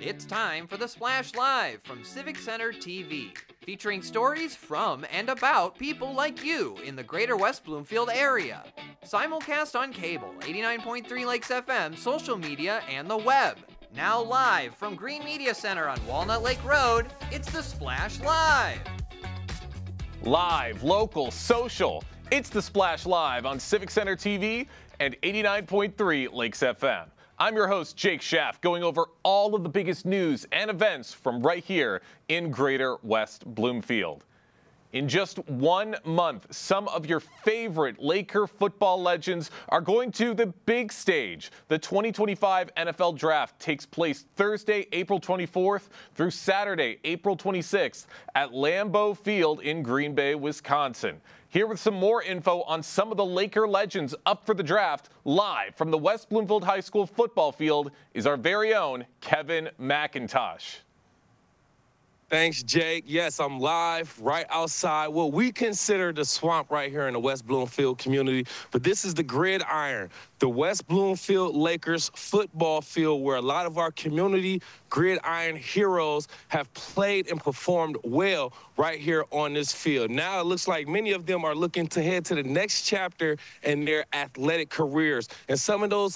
It's time for the Splash Live from Civic Center TV, featuring stories from and about people like you in the greater West Bloomfield area. Simulcast on cable, 89.3 Lakes FM, social media, and the web. Now live from Green Media Center on Walnut Lake Road, it's the Splash Live. Live, local, social. It's the Splash Live on Civic Center TV and 89.3 Lakes FM. I'm your host, Jake Schaff, going over all of the biggest news and events from right here in greater West Bloomfield. In just 1 month, some of your favorite Laker football legends are going to the big stage. The 2025 NFL Draft takes place Thursday, April 24th through Saturday, April 26th at Lambeau Field in Green Bay, Wisconsin. Here with some more info on some of the Laker legends up for the draft, live from the West Bloomfield High School football field, is our very own Kevin McIntosh. Thanks, Jake. Yes, I'm live right outside what we consider the swamp right here in the West Bloomfield community. But this is the Gridiron, the West Bloomfield Lakers football field where a lot of our community Gridiron heroes have played and performed well right here on this field. Now it looks like many of them are looking to head to the next chapter in their athletic careers. And some of those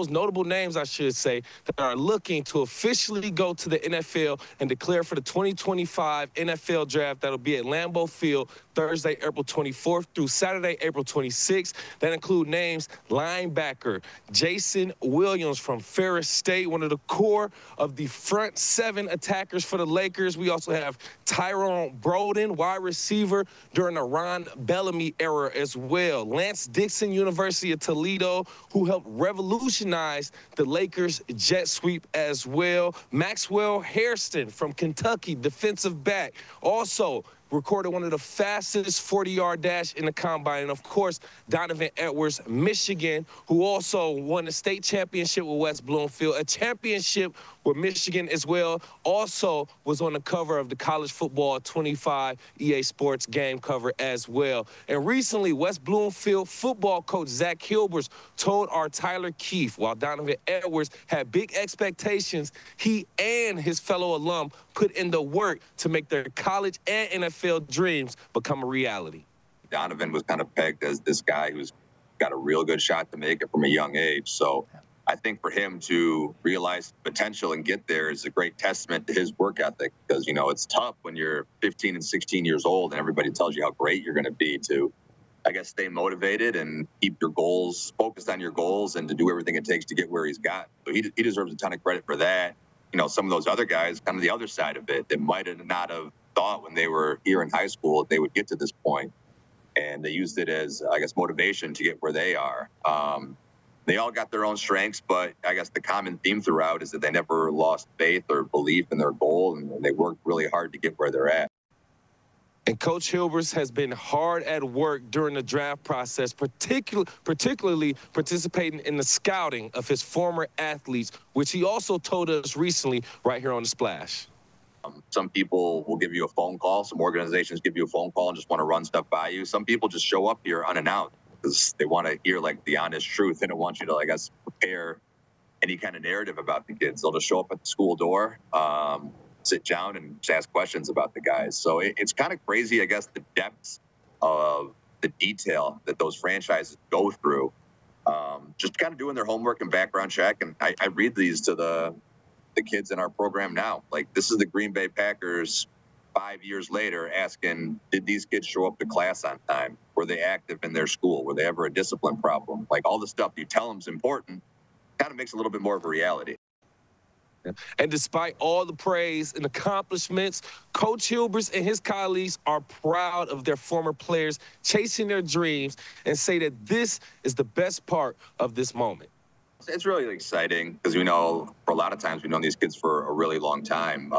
notable names, I should say, that are looking to officially go to the NFL and declare for the 2025 NFL Draft that'll be at Lambeau Field Thursday, April 24th through Saturday, April 26th. That include names linebacker Jason Williams from Ferris State, one of the core of the front seven attackers for the Lakers. We also have Tyrone Broden, wide receiver during the Ron Bellamy era as well. Lance Dixon, University of Toledo, who helped revolutionize the Lakers jet sweep as well. Maxwell Hairston from Kentucky, defensive back. Also recorded one of the fastest 40-yard dash in the combine. And, of course, Donovan Edwards, Michigan, who also won the state championship with West Bloomfield, a championship with Michigan as well, also was on the cover of the College Football 25 EA Sports game cover as well. And recently, West Bloomfield football coach Zach Hilbers told our Tyler Keefe, while Donovan Edwards had big expectations, he and his fellow alum put in the work to make their college and NFL dreams become a reality. Donovan was kind of pegged as this guy who's got a real good shot to make it from a young age. So I think for him to realize potential and get there is a great testament to his work ethic, because, you know, it's tough when you're 15 and 16 years old and everybody tells you how great you're going to be to, I guess, stay motivated and keep your goals, focused on your goals, and to do everything it takes to get where he's got. So he deserves a ton of credit for that. You know, some of those other guys, kind of the other side of it, that might have not have thought when they were here in high school that they would get to this point. And they used it as, I guess, motivation to get where they are. They all got their own strengths, but I guess the common theme throughout is that they never lost faith or belief in their goal, and they worked really hard to get where they're at. And Coach Hilbers has been hard at work during the draft process, particularly participating in the scouting of his former athletes, which he also told us recently right here on The Splash. Some people will give you a phone call. Some organizations give you a phone call and just want to run stuff by you. Some people just show up here unannounced because they want to hear, like, the honest truth. They don't want you to, I guess, prepare any kind of narrative about the kids. They'll just show up at the school door, sit down and just ask questions about the guys. So it's kind of crazy, I guess, the depths of the detail that those franchises go through, just kind of doing their homework and background check. And I read these to the kids in our program now. Like, this is the Green Bay Packers 5 years later asking, did these kids show up to class on time? Were they active in their school? Were they ever a discipline problem? Like, all the stuff you tell them is important kind of makes a little bit more of a reality. And despite all the praise and accomplishments, Coach Hilbers and his colleagues are proud of their former players chasing their dreams and say that this is the best part of this moment. It's really exciting because we know, for a lot of times, we've known these kids for a really long time.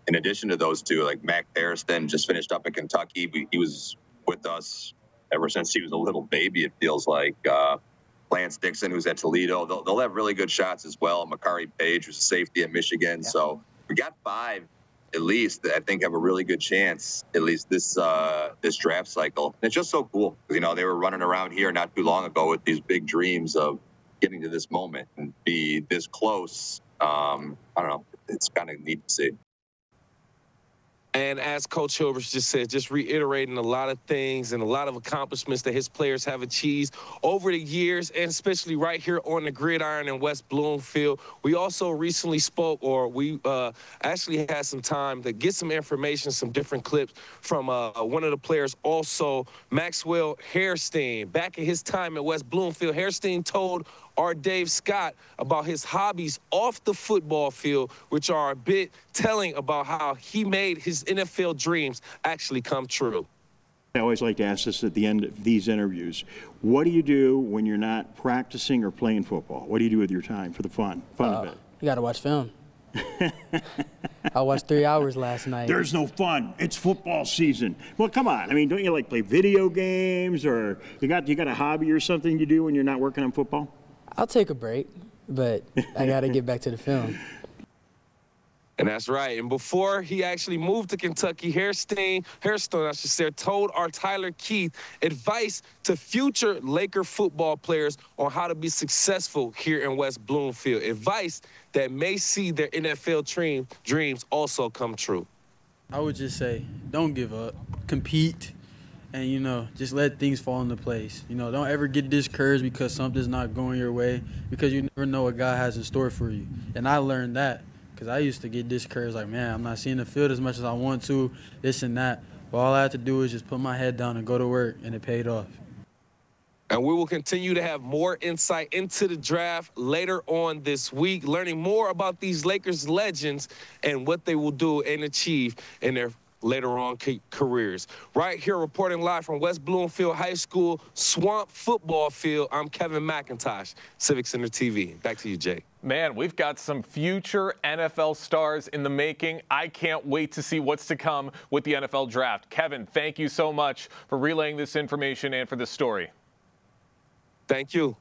In addition to those two, like Mac Harrison just finished up in Kentucky. He was with us ever since he was a little baby, it feels like. Lance Dixon, who's at Toledo, they'll have really good shots as well. Makari Page, who's a safety at Michigan. Yeah. So we got 5 at least that I think have a really good chance, at least this draft cycle. And it's just so cool because, you know, they were running around here not too long ago with these big dreams of getting to this moment and be this close I don't know. It's kind of neat to see. And as Coach Hilbert just said, just reiterating a lot of things and a lot of accomplishments that his players have achieved over the years, and especially right here on the gridiron in West Bloomfield. We also recently spoke, or we actually had some time to get some information, some different clips from one of the players also, Maxwell Hairstein. Back in his time at West Bloomfield, Hairstein told our Dave Scott about his hobbies off the football field, which are a bit telling about how he made his NFL dreams actually come true. I always like to ask this at the end of these interviews. What do you do when you're not practicing or playing football? What do you do with your time for the fun of it? You got to watch film. I watched 3 hours last night. There's no fun. It's football season. Well, come on. I mean, don't you like play video games, or you got a hobby or something you do when you're not working on football? I'll take a break, but I got to get back to the film. And that's right. And before he actually moved to Kentucky, Hairstone, I should say, told our Tyler Keith advice to future Laker football players on how to be successful here in West Bloomfield. Advice that may see their NFL dreams also come true. I would just say, don't give up. Compete. And, just let things fall into place. Don't ever get discouraged because something's not going your way, because you never know what God has in store for you. And I learned that because I used to get discouraged, like, man, I'm not seeing the field as much as I want to, this and that. But all I had to do is just put my head down and go to work, and it paid off. And we will continue to have more insight into the draft later on this week, learning more about these Lakers legends and what they will do and achieve in their later on careers. Right here reporting live from West Bloomfield High School Swamp Football Field, I'm Kevin McIntosh, Civic Center TV. Back to you, Jay. Man, we've got some future NFL stars in the making. I can't wait to see what's to come with the NFL draft. Kevin, thank you so much for relaying this information and for this story. Thank you.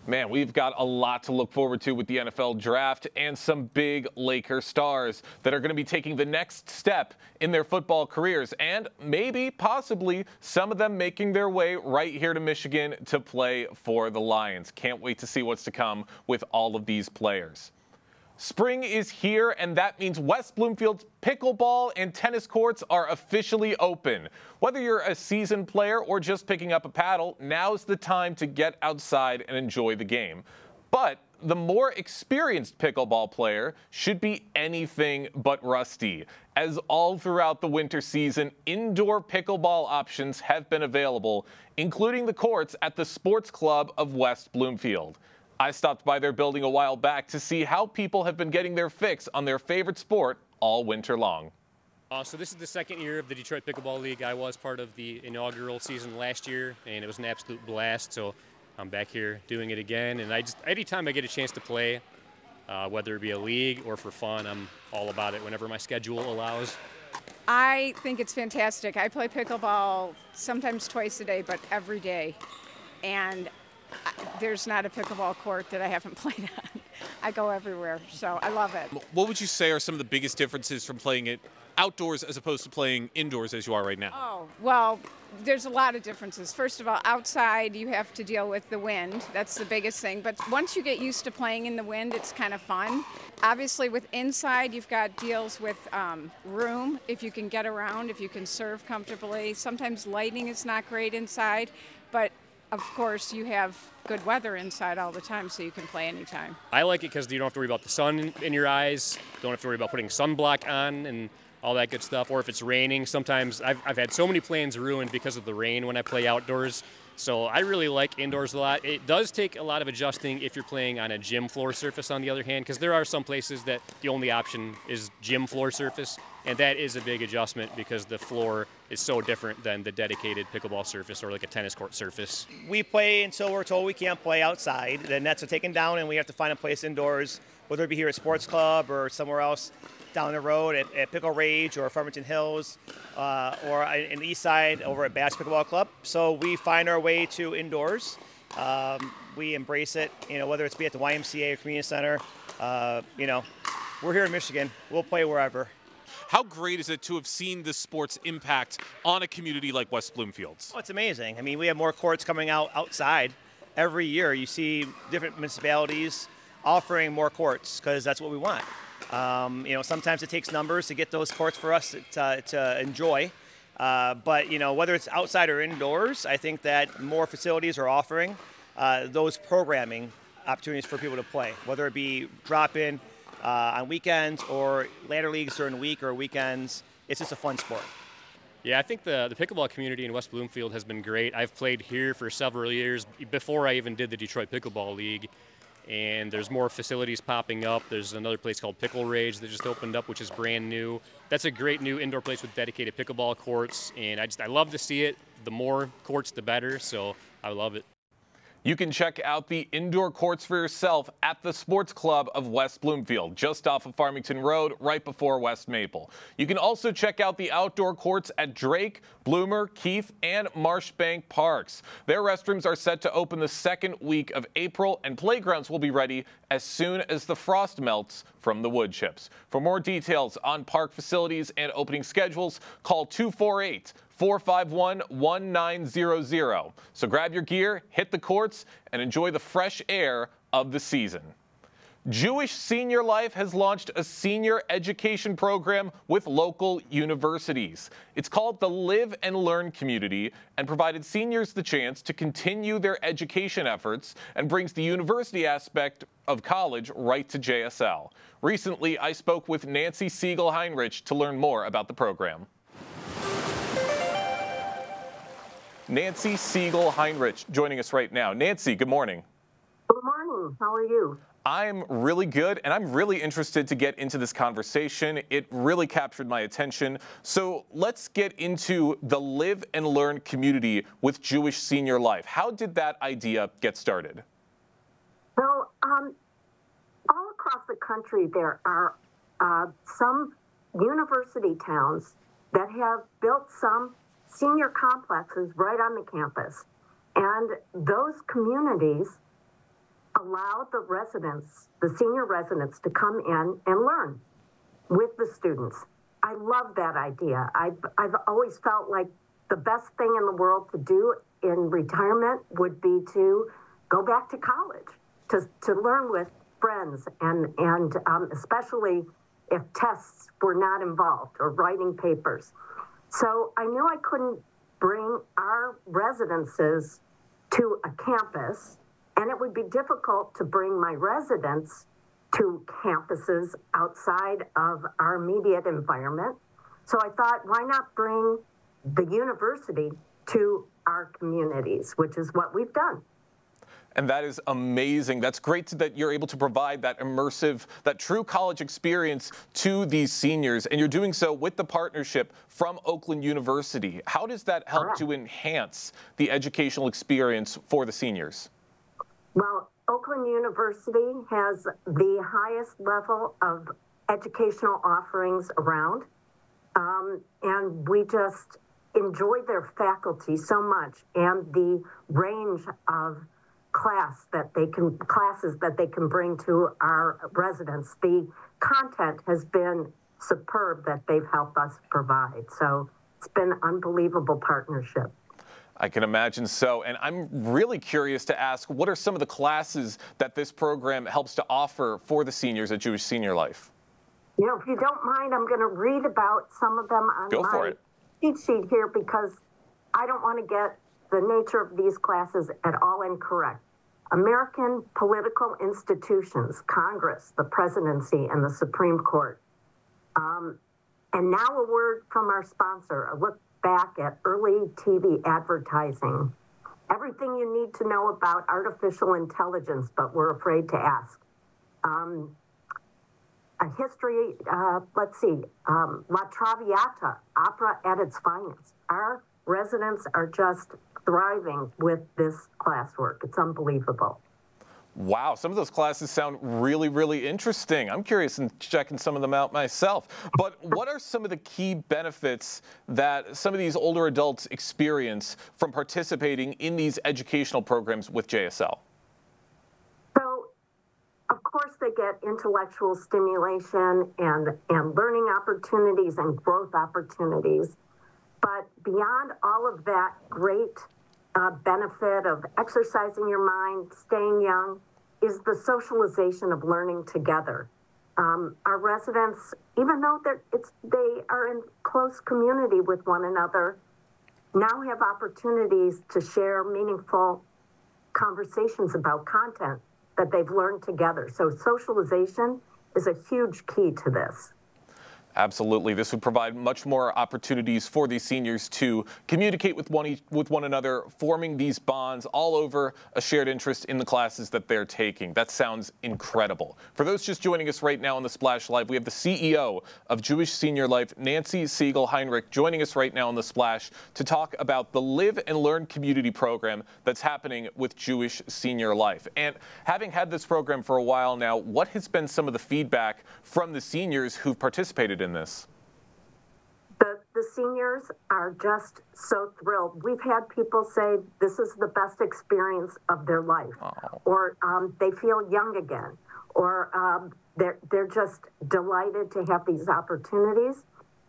Man, we've got a lot to look forward to with the NFL draft and some big Laker stars that are going to be taking the next step in their football careers, and maybe, possibly, some of them making their way right here to Michigan to play for the Lions. Can't wait to see what's to come with all of these players. Spring is here, and that means West Bloomfield's pickleball and tennis courts are officially open. Whether you're a seasoned player or just picking up a paddle, now's the time to get outside and enjoy the game. But the more experienced pickleball player should be anything but rusty, as all throughout the winter season, indoor pickleball options have been available, including the courts at the Sports Club of West Bloomfield. I stopped by their building a while back to see how people have been getting their fix on their favorite sport all winter long. So this is the second year of the Detroit Pickleball League. I was part of the inaugural season last year, and it was an absolute blast. So I'm back here doing it again. And anytime I get a chance to play, whether it be a league or for fun, I'm all about it whenever my schedule allows. I think it's fantastic. I play pickleball sometimes twice a day, but every day. And there's not a pickleball court that I haven't played on. I go everywhere, so I love it. What would you say are some of the biggest differences from playing it outdoors as opposed to playing indoors as you are right now? Oh, well, there's a lot of differences. First of all, outside you have to deal with the wind. That's the biggest thing. But once you get used to playing in the wind, it's kind of fun. Obviously, with inside, you've got deals with room, if you can get around, if you can serve comfortably. Sometimes lighting is not great inside, but of course, you have good weather inside all the time, so you can play anytime. I like it because you don't have to worry about the sun in your eyes, don't have to worry about putting sunblock on and all that good stuff, or if it's raining. Sometimes I've had so many plans ruined because of the rain when I play outdoors. So I really like indoors a lot. It does take a lot of adjusting if you're playing on a gym floor surface, on the other hand, because there are some places that the only option is gym floor surface, and that is a big adjustment because the floor is so different than the dedicated pickleball surface or like a tennis court surface. We play until we're told we can't play outside. The nets are taken down and we have to find a place indoors, whether it be here at Sports Club or somewhere else down the road at Pickle Rage or Farmington Hills or in the east side over at Bass Pickleball Club. So we find our way to indoors. We embrace it, whether it's be at the YMCA or community center. We're here in Michigan. We'll play wherever. How great is it to have seen this sport's impact on a community like West Bloomfield's? Oh, it's amazing. I mean, we have more courts coming outside every year. You see different municipalities offering more courts because that's what we want. Sometimes it takes numbers to get those courts for us to enjoy. But whether it's outside or indoors, I think that more facilities are offering those programming opportunities for people to play, whether it be drop-in on weekends or ladder leagues during the week or weekends. It's just a fun sport. Yeah, I think the pickleball community in West Bloomfield has been great. I've played here for several years before I even did the Detroit Pickleball League, and there's more facilities popping up. There's another place called Pickle Rage that just opened up, which is brand new. That's a great new indoor place with dedicated pickleball courts, and I love to see it. The more courts, the better, so I love it. You can check out the indoor courts for yourself at the Sports Club of West Bloomfield, just off of Farmington Road, right before West Maple. You can also check out the outdoor courts at Drake, Bloomer, Keith, and Marshbank Parks. Their restrooms are set to open the second week of April, and playgrounds will be ready as soon as the frost melts from the wood chips. For more details on park facilities and opening schedules, call 248-451-1900. So grab your gear, hit the courts, and enjoy the fresh air of the season. Jewish Senior Life has launched a senior education program with local universities. It's called the Live and Learn Community and provided seniors the chance to continue their education efforts and brings the university aspect of college right to JSL. Recently, I spoke with Nancy Siegel-Heinrich to learn more about the program. Nancy Siegel-Heinrich joining us right now. Nancy, good morning. Good morning. How are you? I'm really good, and I'm really interested to get into this conversation. It really captured my attention. So let's get into the Live and Learn community with Jewish Senior Life. How did that idea get started? So all across the country, there are some university towns that have built some senior complexes right on the campus. And those communities allow the residents, the senior residents, to come in and learn with the students. I love that idea. I've always felt like the best thing in the world to do in retirement would be to go back to college, to learn with friends, and especially if tests were not involved or writing papers. So I knew I couldn't bring our residences to a campus, and it would be difficult to bring my residents to campuses outside of our immediate environment. So I thought, why not bring the university to our communities, which is what we've done. And that is amazing. That's great that you're able to provide that immersive, that true college experience to these seniors. And you're doing so with the partnership from Oakland University. How does that help to enhance the educational experience for the seniors? Well, Oakland University has the highest level of educational offerings around. And we just enjoy their faculty so much, and the range of classes that they can bring to our residents. The content has been superb that they've helped us provide. So it's been an unbelievable partnership. I can imagine so. And I'm really curious to ask, what are some of the classes that this program helps to offer for the seniors at Jewish Senior Life? You know, if you don't mind, I'm going to read about some of them on my cheat sheet here, because I don't want to get the nature of these classes at all incorrect. American political institutions, Congress, the presidency, and the Supreme Court. And now a word from our sponsor, a look back at early TV advertising. Everything you need to know about artificial intelligence, but we're afraid to ask. A history, let's see, La Traviata, opera at its finest. Our residents are just thriving with this classwork. It's unbelievable. Wow, some of those classes sound really, really interesting. I'm curious in checking some of them out myself. But what are some of the key benefits that some of these older adults experience from participating in these educational programs with JSL? So, of course, they get intellectual stimulation and learning opportunities and growth opportunities. But beyond all of that great benefit of exercising your mind, staying young, is the socialization of learning together. Our residents, even though they are in close community with one another, now have opportunities to share meaningful conversations about content that they've learned together. So socialization is a huge key to this. Absolutely. This would provide much more opportunities for these seniors to communicate with one another, forming these bonds all over a shared interest in the classes that they're taking. That sounds incredible. For those just joining us right now on the Splash Live, we have the CEO of Jewish Senior Life, Nancy Siegel-Heinrich, joining us right now on the Splash to talk about the Live and Learn community program that's happening with Jewish Senior Life. And having had this program for a while now, what has been some of the feedback from the seniors who've participated in this? The seniors are just so thrilled. We've had people say this is the best experience of their life, or they feel young again, or they're just delighted to have these opportunities.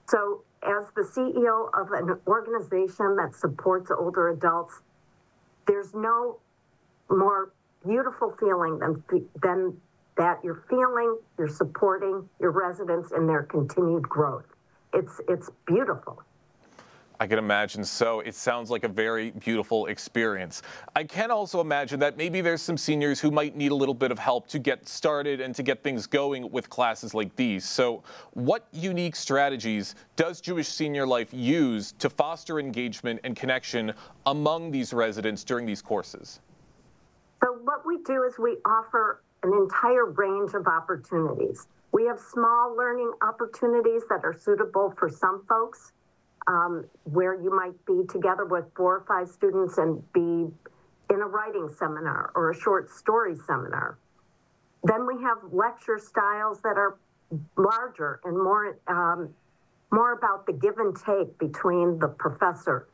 So as the CEO of an organization that supports older adults, there's no more beautiful feeling than that you're supporting your residents in their continued growth. It's beautiful. I can imagine so. It sounds like a very beautiful experience. I can also imagine that maybe there's some seniors who might need a little bit of help to get started and to get things going with classes like these. So what unique strategies does Jewish Senior Life use to foster engagement and connection among these residents during these courses? So what we do is we offer an entire range of opportunities. We have small learning opportunities that are suitable for some folks, where you might be together with 4 or 5 students and be in a writing seminar or a short story seminar. Then we have lecture styles that are larger and more about the give and take between the professor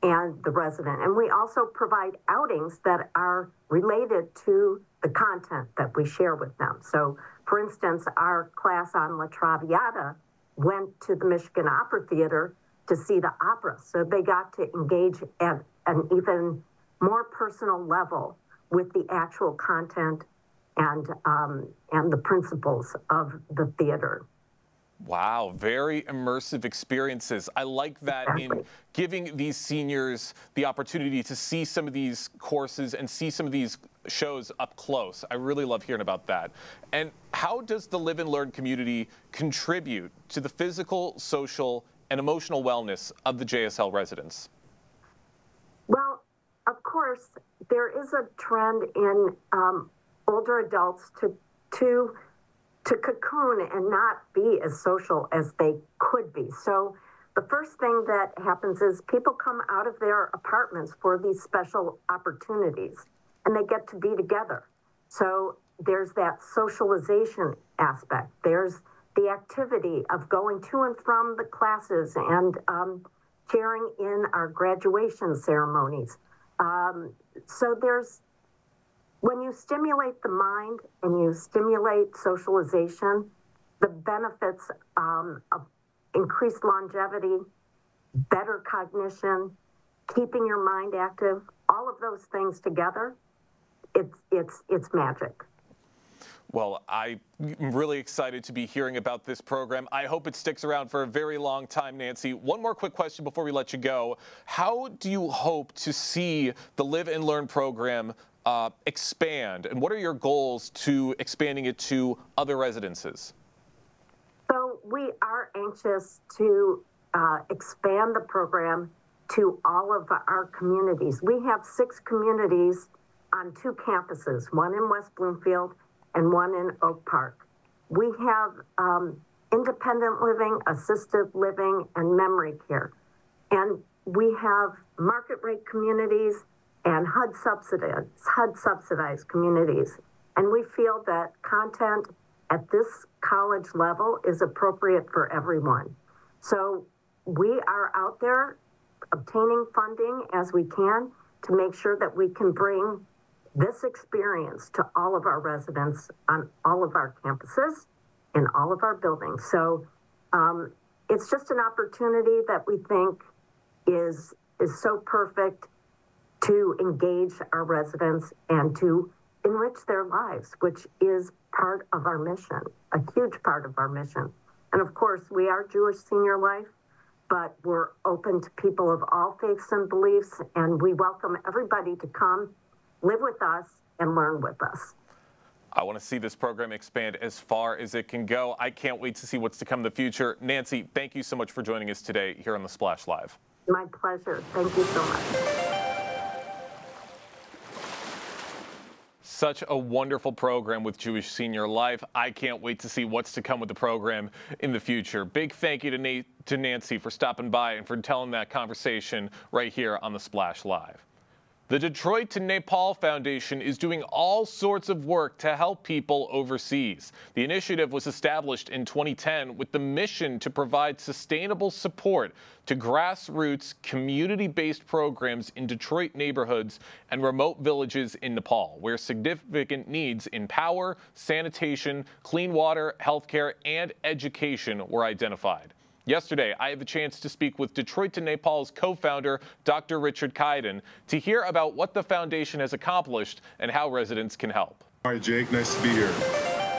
and the resident. And we also provide outings that are related to the content that we share with them. So, for instance, our class on La Traviata went to the Michigan Opera Theater to see the opera. So they got to engage at an even more personal level with the actual content and the principles of the theater. Wow, very immersive experiences. I like that in giving these seniors the opportunity to see some of these courses and see some of these shows up close. I really love hearing about that. And how does the Live and Learn community contribute to the physical, social, and emotional wellness of the JSL residents? Well, of course, there is a trend in older adults to cocoon and not be as social as they could be. So the first thing that happens is people come out of their apartments for these special opportunities and they get to be together. So there's that socialization aspect. There's the activity of going to and from the classes and sharing in our graduation ceremonies. So when you stimulate the mind and you stimulate socialization, the benefits of increased longevity, better cognition, keeping your mind active, all of those things together, it's magic. Well, I'm really excited to be hearing about this program. I hope it sticks around for a very long time, Nancy. One more quick question before we let you go. How do you hope to see the Live and Learn program expand, and what are your goals to expanding it to other residences? So we are anxious to expand the program to all of our communities. We have 6 communities on 2 campuses, one in West Bloomfield and one in Oak Park. We have independent living, assisted living, and memory care. And we have market rate communities and HUD subsidized communities. And we feel that content at this college level is appropriate for everyone. So we are out there obtaining funding as we can to make sure that we can bring this experience to all of our residents on all of our campuses, in all of our buildings. So it's just an opportunity that we think is so perfect to engage our residents and to enrich their lives, which is part of our mission, a huge part of our mission. And of course, we are Jewish Senior Life, but we're open to people of all faiths and beliefs, and we welcome everybody to come, live with us, and learn with us. I want to see this program expand as far as it can go. I can't wait to see what's to come in the future. Nancy, thank you so much for joining us today here on the Splash Live. My pleasure. Thank you so much. Such a wonderful program with Jewish Senior Life. I can't wait to see what's to come with the program in the future. Big thank you to Nancy for stopping by and for telling that conversation right here on the Splash Live. The Detroit to Nepal Foundation is doing all sorts of work to help people overseas. The initiative was established in 2010 with the mission to provide sustainable support to grassroots, community-based programs in Detroit neighborhoods and remote villages in Nepal, where significant needs in power, sanitation, clean water, healthcare, and education were identified. Yesterday, I had the chance to speak with Detroit to Nepal's co-founder, Dr. Richard Kaiden, to hear about what the foundation has accomplished and how residents can help. Hi, Jake. Nice to be here.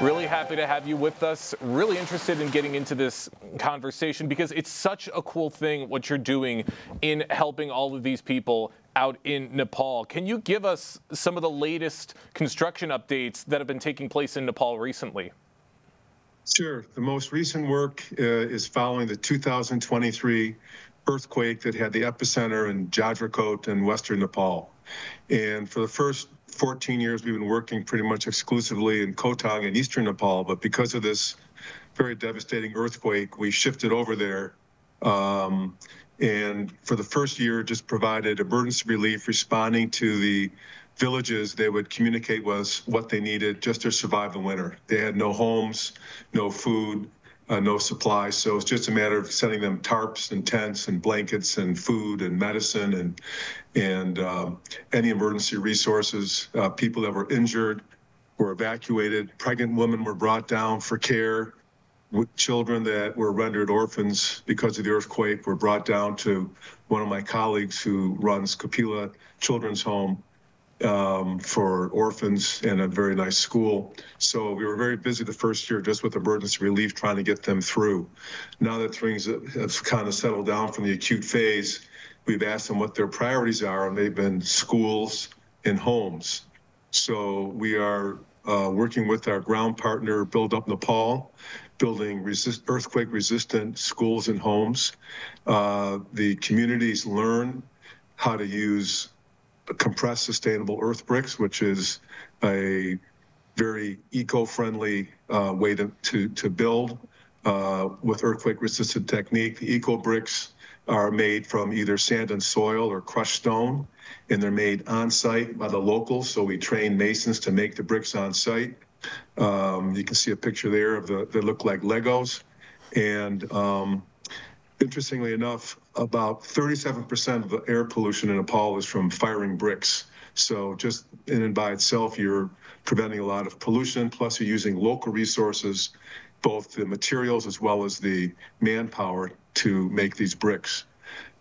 Really happy to have you with us. Really interested in getting into this conversation because it's such a cool thing what you're doing in helping all of these people out in Nepal. Can you give us some of the latest construction updates that have been taking place in Nepal recently? Sure. The most recent work is following the 2023 earthquake that had the epicenter in Jadrakot in western Nepal. And for the first 14 years, we've been working pretty much exclusively in Kotang in eastern Nepal. But because of this very devastating earthquake, we shifted over there. And for the first year, just provided emergency relief responding to the villages. They would communicate with us what they needed just to survive the winter. They had no homes, no food, no supplies. So it's just a matter of sending them tarps and tents and blankets and food and medicine and any emergency resources. People that were injured were evacuated. Pregnant women were brought down for care. Children that were rendered orphans because of the earthquake were brought down to one of my colleagues who runs Kapila Children's Home for orphans and a very nice school. So we were very busy the first year just with emergency relief trying to get them through. Now that things have kind of settled down from the acute phase, we've asked them what their priorities are, and they've been schools and homes. So we are working with our ground partner, Build Up Nepal, building earthquake-resistant schools and homes. The communities learn how to use compressed sustainable earth bricks, which is a very eco-friendly way to build with earthquake-resistant technique. The eco bricks are made from either sand and soil or crushed stone, and they're made on site by the locals. So we train masons to make the bricks on site. You can see a picture there of they look like Legos. And interestingly enough, about 37% of the air pollution in Nepal is from firing bricks. So just in and by itself, you're preventing a lot of pollution, plus you're using local resources, both the materials as well as the manpower to make these bricks.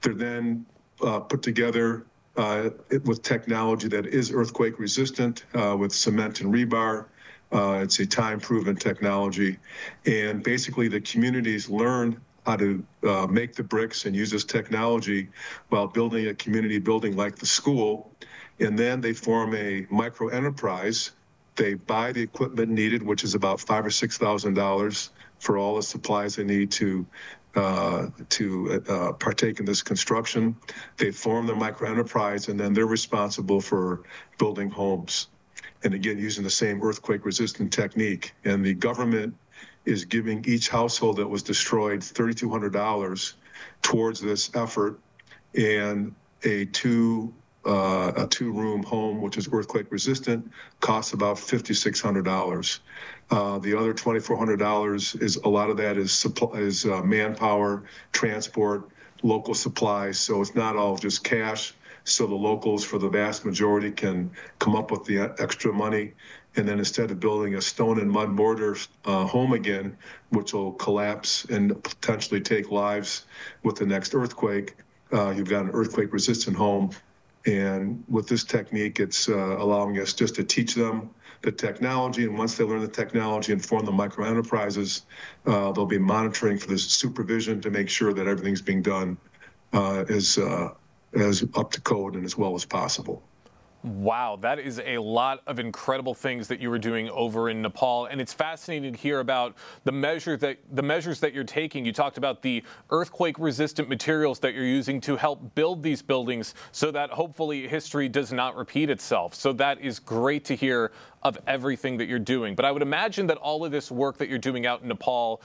They're then put together with technology that is earthquake resistant with cement and rebar. It's a time-proven technology. And basically the communities learn how to make the bricks and use this technology while building a community building like the school. And then they form a micro enterprise. They buy the equipment needed, which is about $5,000 or $6,000 for all the supplies they need to partake in this construction. They form their micro enterprise, and then they're responsible for building homes. And again, using the same earthquake resistant technique. And the government is giving each household that was destroyed $3,200 towards this effort, and a two-room home, which is earthquake resistant, costs about $5,600. The other $2,400 is a lot of that is manpower, transport, local supplies. So it's not all just cash. So the locals, for the vast majority, can come up with the extra money. And then instead of building a stone and mud mortar home again, which will collapse and potentially take lives with the next earthquake, you've got an earthquake resistant home And with this technique, it's allowing us just to teach them the technology. And once they learn the technology and form the micro enterprises, they'll be monitoring for this supervision to make sure that everything's being done as up to code and as well as possible. Wow, that is a lot of incredible things that you were doing over in Nepal, and it's fascinating to hear about the measures that you're taking. You talked about the earthquake-resistant materials that you're using to help build these buildings so that hopefully history does not repeat itself. So that is great to hear of everything that you're doing. But I would imagine that all of this work that you're doing out in Nepal,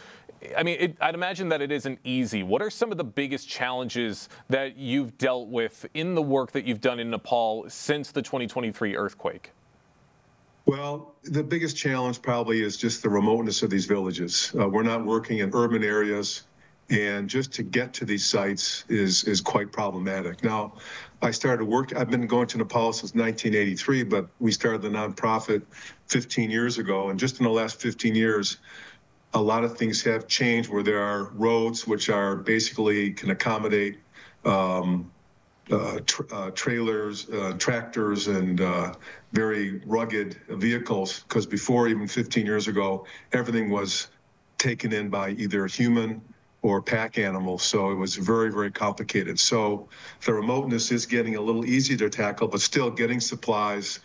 I mean, I'd imagine that it isn't easy. What are some of the biggest challenges that you've dealt with in the work that you've done in Nepal since the 2023 earthquake? Well, the biggest challenge probably is just the remoteness of these villages. We're not working in urban areas, and just to get to these sites is quite problematic. Now, I've been going to Nepal since 1983, but we started the nonprofit 15 years ago, and just in the last 15 years, a lot of things have changed where there are roads which are basically can accommodate trailers, tractors, and very rugged vehicles, because before, even 15 years ago, everything was taken in by either human or pack animals, so it was very, very complicated. So the remoteness is getting a little easier to tackle, but still getting supplies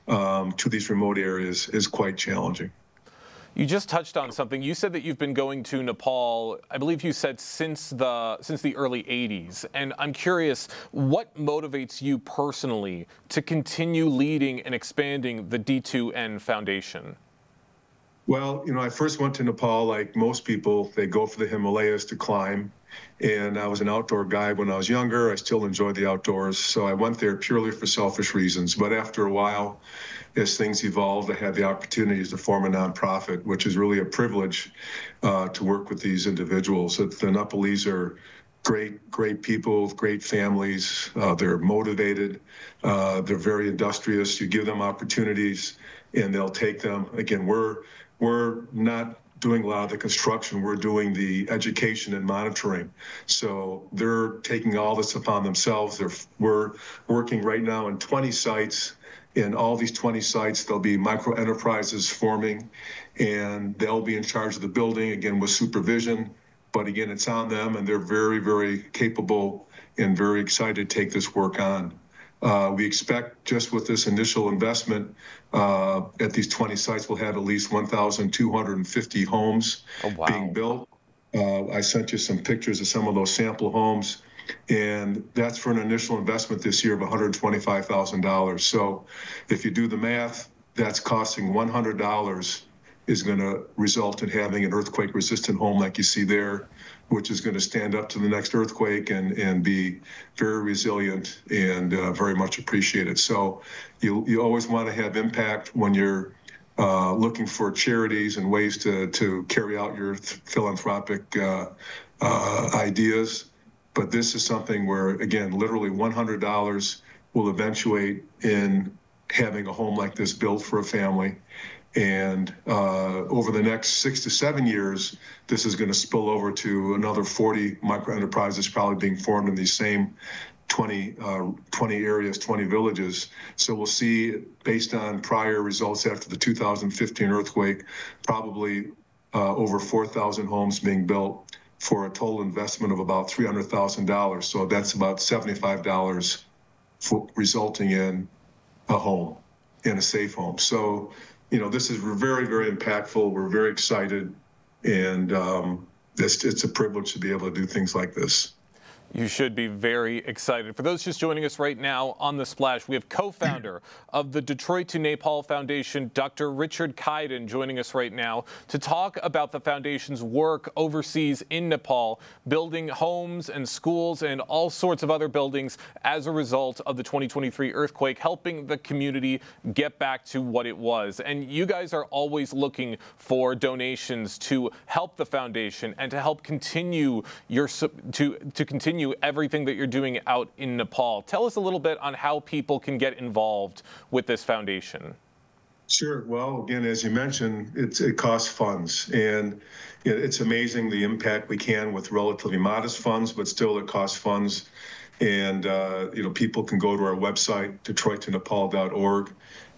to these remote areas is quite challenging. You just touched on something. You said that you've been going to Nepal, I believe you said since the early 80s. And I'm curious, what motivates you personally to continue leading and expanding the D2N Foundation? Well, I first went to Nepal like most people. They go for the Himalayas to climb. And I was an outdoor guy when I was younger. I still enjoy the outdoors. So I went there purely for selfish reasons. But after a while, as things evolved, I had the opportunities to form a nonprofit, which is really a privilege to work with these individuals. The Nepalese are great people, great families. They're motivated. They're very industrious. You give them opportunities, and they'll take them. Again, we're not doing a lot of the construction. We're doing the education and monitoring. So they're taking all this upon themselves. We're working right now in 20 sites. In all these 20 sites, there'll be micro enterprises forming, and they'll be in charge of the building, again, with supervision. But again, it's on them, and they're very, very capable and very excited to take this work on. We expect just with this initial investment at these 20 sites, we'll have at least 1,250 homes being built. I sent you some pictures of some of those sample homes, and that's for an initial investment this year of $125,000. So if you do the math, that's costing $100 is going to result in having an earthquake-resistant home like you see there, which is going to stand up to the next earthquake and be very resilient and very much appreciated. So you always want to have impact when you're looking for charities and ways to carry out your philanthropic ideas. But this is something where, again, literally $100 will eventuate in having a home like this built for a family. And over the next 6 to 7 years, this is going to spill over to another 40 micro enterprises probably being formed in these same 20 areas, 20 villages. So we'll see, based on prior results after the 2015 earthquake, probably over 4,000 homes being built for a total investment of about $300,000. So that's about $75 resulting in a home, in a safe home. So, this is very, very impactful. We're very excited, and it's a privilege to be able to do things like this. You should be very excited. For those just joining us right now on The Splash, we have co-founder of the Detroit to Nepal Foundation, Dr. Richard Kaiden, joining us right now to talk about the foundation's work overseas in Nepal, building homes and schools and all sorts of other buildings as a result of the 2023 earthquake, helping the community get back to what it was. And you guys are always looking for donations to help the foundation and to help continue to continue everything that you're doing out in Nepal. Tell us a little bit on how people can get involved with this foundation. Sure. Well, again, as you mentioned, it costs funds, and it's amazing the impact we can with relatively modest funds, but still it costs funds. And, people can go to our website, detroittonepal.org,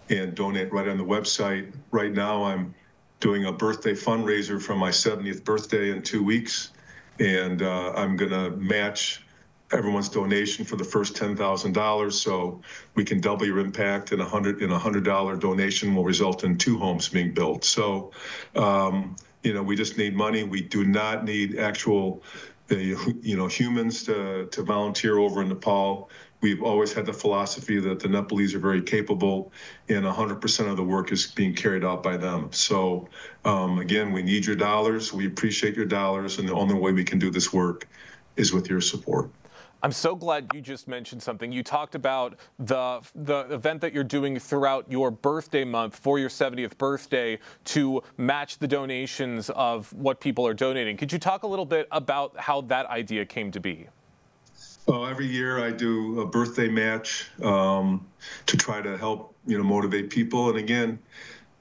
and donate right on the website. Right now, I'm doing a birthday fundraiser for my 70th birthday in 2 weeks. And I'm going to match everyone's donation for the first $10,000, so we can double your impact, and $100 donation will result in 2 homes being built. So, we just need money. We do not need actual, humans to volunteer over in Nepal. We've always had the philosophy that the Nepalese are very capable, and 100% of the work is being carried out by them. So, again, we need your dollars. We appreciate your dollars, and the only way we can do this work is with your support. I'm so glad you just mentioned something. You talked about the event that you're doing throughout your birthday month for your 70th birthday to match the donations of what people are donating. Could you talk a little bit about how that idea came to be? Well, every year I do a birthday match to try to help, motivate people. And again,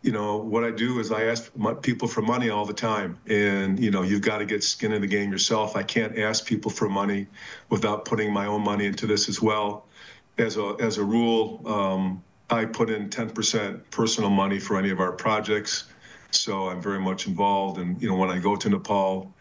what I do is I ask people for money all the time. And, you've got to get skin in the game yourself. I can't ask people for money without putting my own money into this as well. As a rule, I put in 10% personal money for any of our projects. So I'm very much involved. And, when I go to Nepal,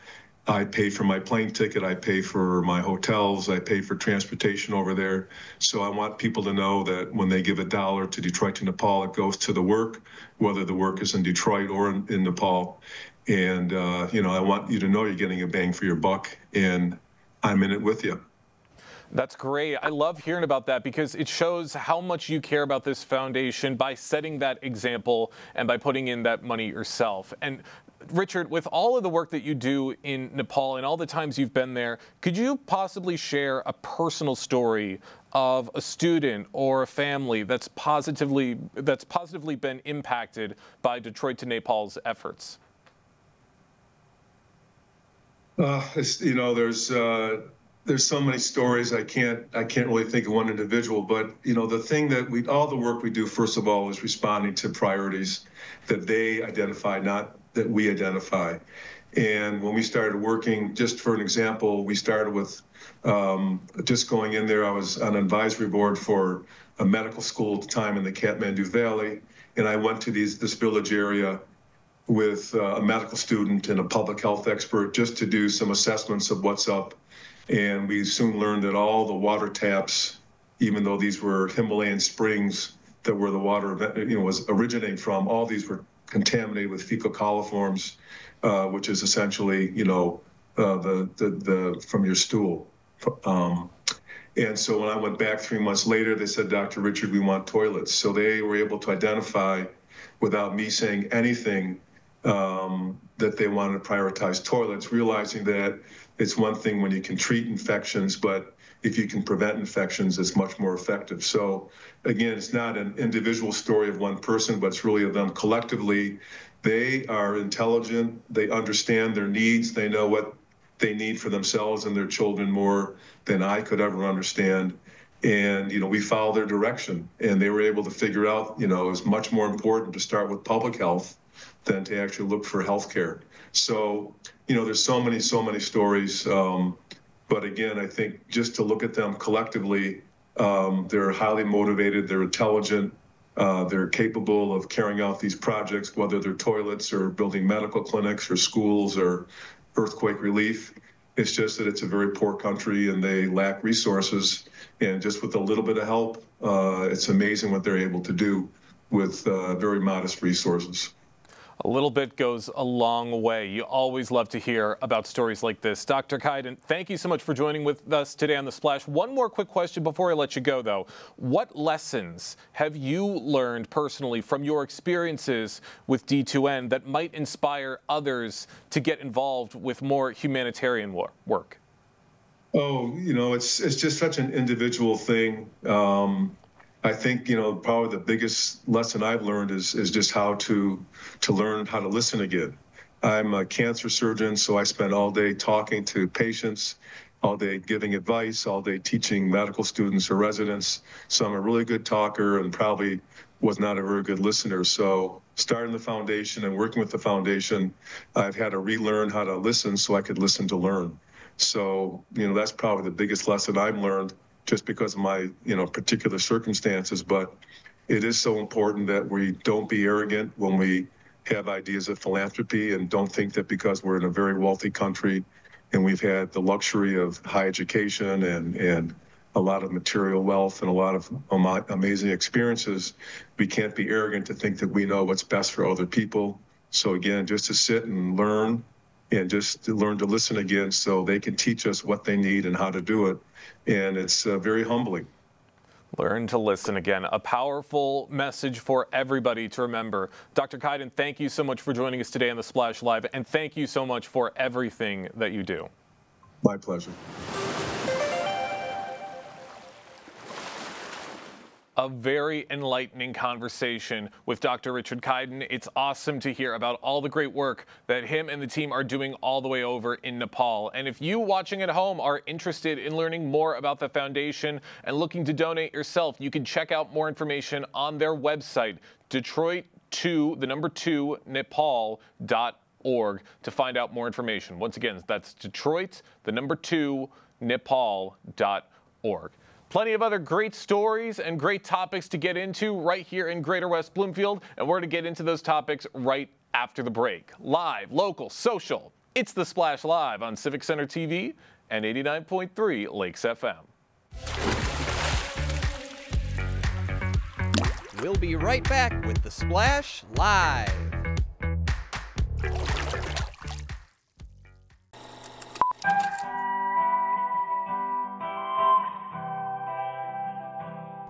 I pay for my plane ticket, I pay for my hotels, I pay for transportation over there. So I want people to know that when they give $1 to Detroit to Nepal, it goes to the work, whether the work is in Detroit or in Nepal. And, I want you to know you're getting a bang for your buck, and I'm in it with you. That's great. I love hearing about that because it shows how much you care about this foundation by setting that example and by putting in that money yourself. And Richard, with all of the work that you do in Nepal and all the times you've been there, could you possibly share a personal story of a student or a family that's positively been impacted by Detroit to Nepal's efforts? There's so many stories. I can't really think of one individual, but the thing that all the work we do, first of all, is responding to priorities that they identify, not that we identify. And when we started working, just for an example, we started with just going in there. I was on an advisory board for a medical school at the time in the Kathmandu Valley, and I went to this village area with a medical student and a public health expert just to do some assessments of what's up. And we soon learned that all the water taps, even though these were Himalayan springs that where the water was originating from, all these were contaminated with fecal coliforms, which is essentially the from your stool. And so when I went back 3 months later, they said, Dr. Richard, we want toilets. So they were able to identify, without me saying anything, that they wanted to prioritize toilets, realizing that it's one thing when you can treat infections, but if you can prevent infections, it's much more effective. So again, it's not an individual story of one person, but it's really of them collectively. They are intelligent, they understand their needs, they know what they need for themselves and their children more than I could ever understand. And, we follow their direction, and they were able to figure out, it's much more important to start with public health than to actually look for healthcare. So, there's so many stories. But again, I think just to look at them collectively, they're highly motivated, they're intelligent, they're capable of carrying out these projects, whether they're toilets or building medical clinics or schools or earthquake relief. It's just that it's a very poor country and they lack resources. And just with a little bit of help, it's amazing what they're able to do with very modest resources. A little bit goes a long way. You always love to hear about stories like this. Dr. Kaiden, thank you so much for joining with us today on The Splash. One more quick question before I let you go, though. What lessons have you learned personally from your experiences with D2N that might inspire others to get involved with more humanitarian work? Oh, it's just such an individual thing. I think, probably the biggest lesson I've learned is just how to learn how to listen again. I'm a cancer surgeon, so I spend all day talking to patients, all day giving advice, all day teaching medical students or residents. So I'm a really good talker and probably was not a very good listener. So starting the foundation and working with the foundation, I've had to relearn how to listen so I could listen to learn. So, that's probably the biggest lesson I've learned. just because of my, particular circumstances. But it is so important that we don't be arrogant when we have ideas of philanthropy, and don't think that because we're in a very wealthy country and we've had the luxury of high education and a lot of material wealth and a lot of amazing experiences, we can't be arrogant to think that we know what's best for other people. So again, just to sit and learn, and just to learn to listen again so they can teach us what they need and how to do it. And it's very humbling. Learn to listen again. A powerful message for everybody to remember. Dr. Kaiden, thank you so much for joining us today on The Splash Live, and thank you so much for everything that you do. My pleasure. A very enlightening conversation with Dr. Richard Kaiden. It's awesome to hear about all the great work that him and the team are doing all the way over in Nepal. And if you watching at home are interested in learning more about the foundation and looking to donate yourself, you can check out more information on their website, Detroit2Nepal.org, to find out more information. Once again, that's Detroit2Nepal.org. Plenty of other great stories and great topics to get into right here in Greater West Bloomfield, and we're going to get into those topics right after the break. Live, local, social. It's The Splash Live on Civic Center TV and 89.3 Lakes FM. We'll be right back with The Splash Live.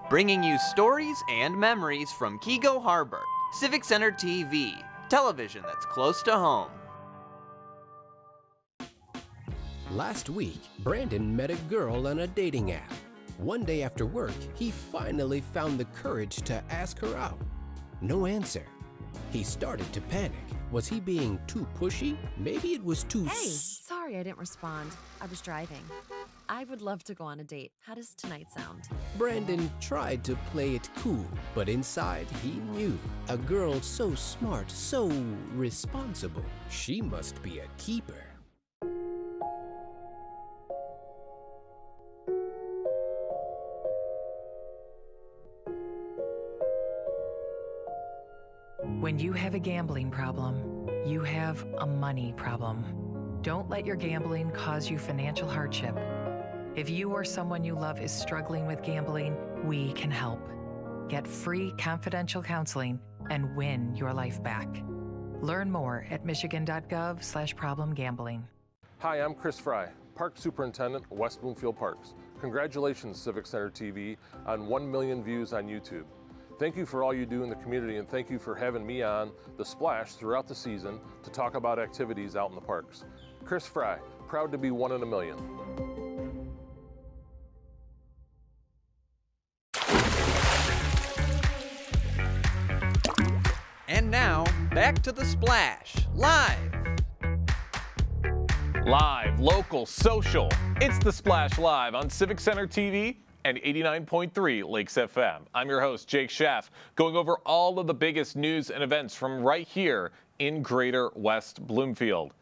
Bringing you stories and memories from Kego Harbor. Civic Center TV, television that's close to home. Last week, Brandon met a girl on a dating app. One day after work, he finally found the courage to ask her out. No answer. He started to panic. Was he being too pushy? Maybe it was too... Hey, sorry I didn't respond. I was driving. I would love to go on a date. How does tonight sound? Brandon tried to play it cool, but inside he knew. A girl so smart, so responsible. She must be a keeper. When you have a gambling problem, you have a money problem. Don't let your gambling cause you financial hardship. If you or someone you love is struggling with gambling, we can help. Get free confidential counseling and win your life back. Learn more at michigan.gov/problemgambling. Hi, I'm Chris Fry, Park Superintendent, West Bloomfield Parks. Congratulations, Civic Center TV, on 1 million views on YouTube. Thank you for all you do in the community, and thank you for having me on The Splash throughout the season to talk about activities out in the parks. Chris Fry, proud to be 1 in a million. And now, back to The Splash, live. Live, local, social. It's The Splash Live on Civic Center TV and 89.3 Lakes FM. I'm your host, Jake Schaff, going over all of the biggest news and events from right here in Greater West Bloomfield.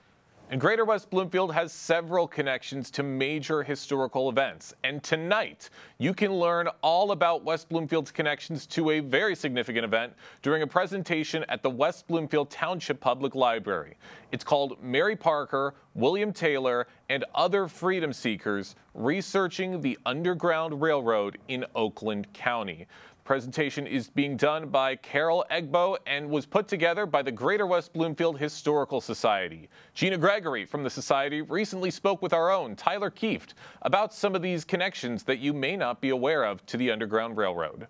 And Greater West Bloomfield has several connections to major historical events. And tonight, you can learn all about West Bloomfield's connections to a very significant event during a presentation at the West Bloomfield Township Public Library. It's called Mary Parker, William Taylor, and Other Freedom Seekers Researching the Underground Railroad in Oakland County. Presentation is being done by Carol Egbo and was put together by the Greater West Bloomfield Historical Society. Gina Gregory from the Society recently spoke with our own Tyler Kieft about some of these connections that you may not be aware of to the Underground Railroad.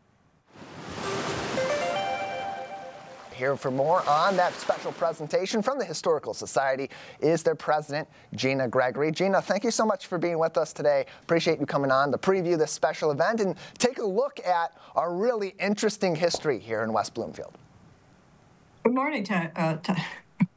Here for more on that special presentation from the Historical Society is their president, Gina Gregory. Gina, thank you so much for being with us today. Appreciate you coming on to preview this special event and take a look at our really interesting history here in West Bloomfield. Good morning,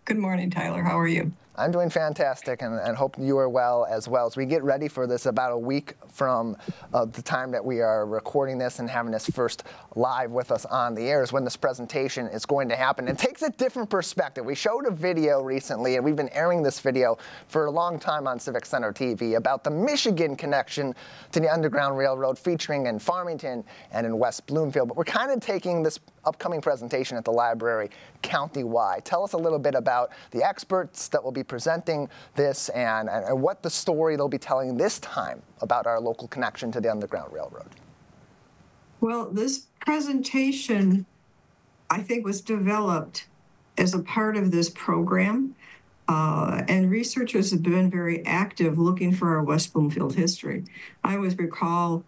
Good morning, Tyler. How are you? I'm doing fantastic, and hope you are well as well. As we get ready for this, about a week from the time that we are recording this and having this first live with us on the air is when this presentation is going to happen. It takes a different perspective. We showed a video recently, and we've been airing this video for a long time on Civic Center TV about the Michigan connection to the Underground Railroad, featuring in Farmington and in West Bloomfield. But we're kind of taking this upcoming presentation at the library county-wide. Tell us a little bit about the experts that will be presenting this and what the story they'll be telling this time about our local connection to the Underground Railroad. Well, this presentation, I think, was developed as a part of this program, and researchers have been very active looking for our West Bloomfield history. I always recall,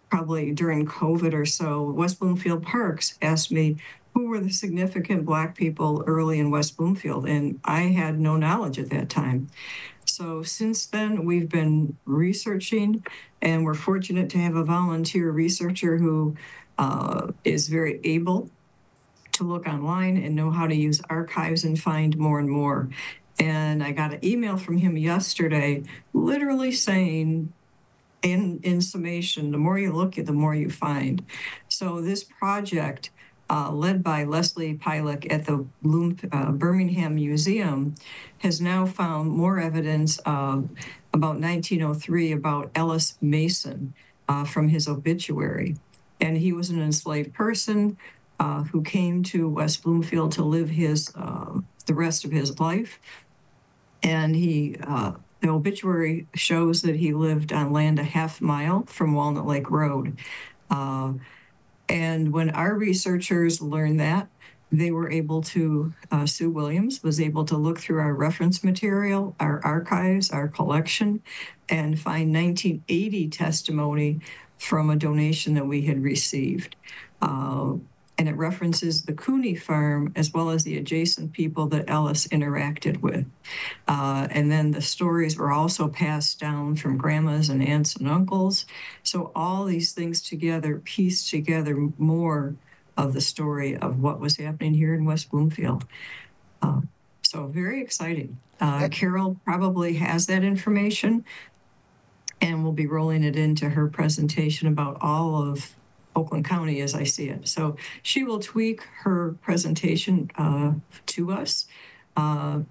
probably during COVID or so, West Bloomfield Parks asked me who were the significant Black people early in West Bloomfield, and I had no knowledge at that time. So since then, we've been researching, and we're fortunate to have a volunteer researcher who is very able to look online and know how to use archives and find more and more. And I got an email from him yesterday, literally saying, in summation, the more you look, the more you find. So this project, led by Leslie Pilek at the Birmingham Museum, has now found more evidence of about 1903 about Ellis Mason from his obituary. And he was an enslaved person who came to West Bloomfield to live the rest of his life. And the obituary shows that he lived on land a half mile from Walnut Lake Road. And when our researchers learned that, they were able to, Sue Williams was able to look through our reference material, our archives, our collection, and find 1980 testimony from a donation that we had received. And it references the Cooney farm as well as the adjacent people that Ellis interacted with. And then the stories were also passed down from grandmas and aunts and uncles. So all these things together piece together more of the story of what was happening here in West Bloomfield. So very exciting. Carol probably has that information, and we'll be rolling it into her presentation about all of Oakland County as I see it. So she will tweak her presentation to us.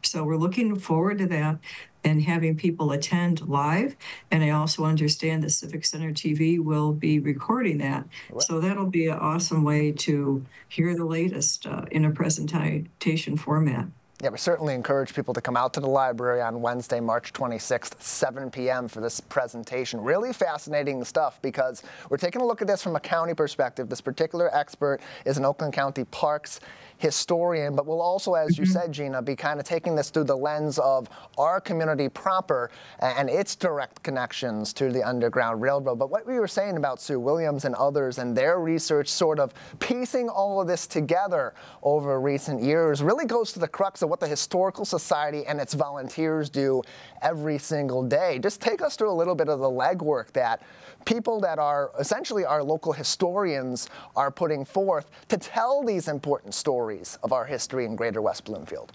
So we're looking forward to that and having people attend live. And I also understand the Civic Center TV will be recording that. Right. So that'll be an awesome way to hear the latest in a presentation format. Yeah, we certainly encourage people to come out to the library on Wednesday, March 26th, 7 p.m. for this presentation. Really fascinating stuff, because we're taking a look at this from a county perspective. This particular expert is an Oakland County Parks historian, but we'll also, as you said, Gina, be kind of taking this through the lens of our community proper and its direct connections to the Underground Railroad. But what we were saying about Sue Williams and others and their research, sort of piecing all of this together over recent years, really goes to the crux of what the Historical Society and its volunteers do every single day. Just take us through a little bit of the legwork that people that are essentially our local historians are putting forth to tell these important stories of our history in Greater West Bloomfield.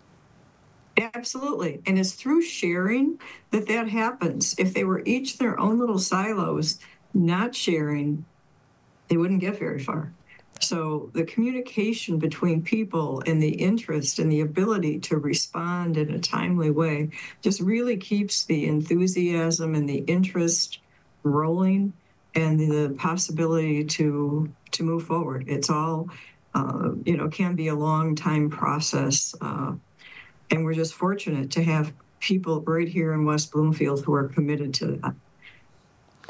Absolutely. And it's through sharing that happens. If they were each their own little silos, not sharing, they wouldn't get very far. So the communication between people and the interest and the ability to respond in a timely way just really keeps the enthusiasm and the interest rolling and the possibility to move forward. It's all, can be a long time process. And we're just fortunate to have people right here in West Bloomfield who are committed to that.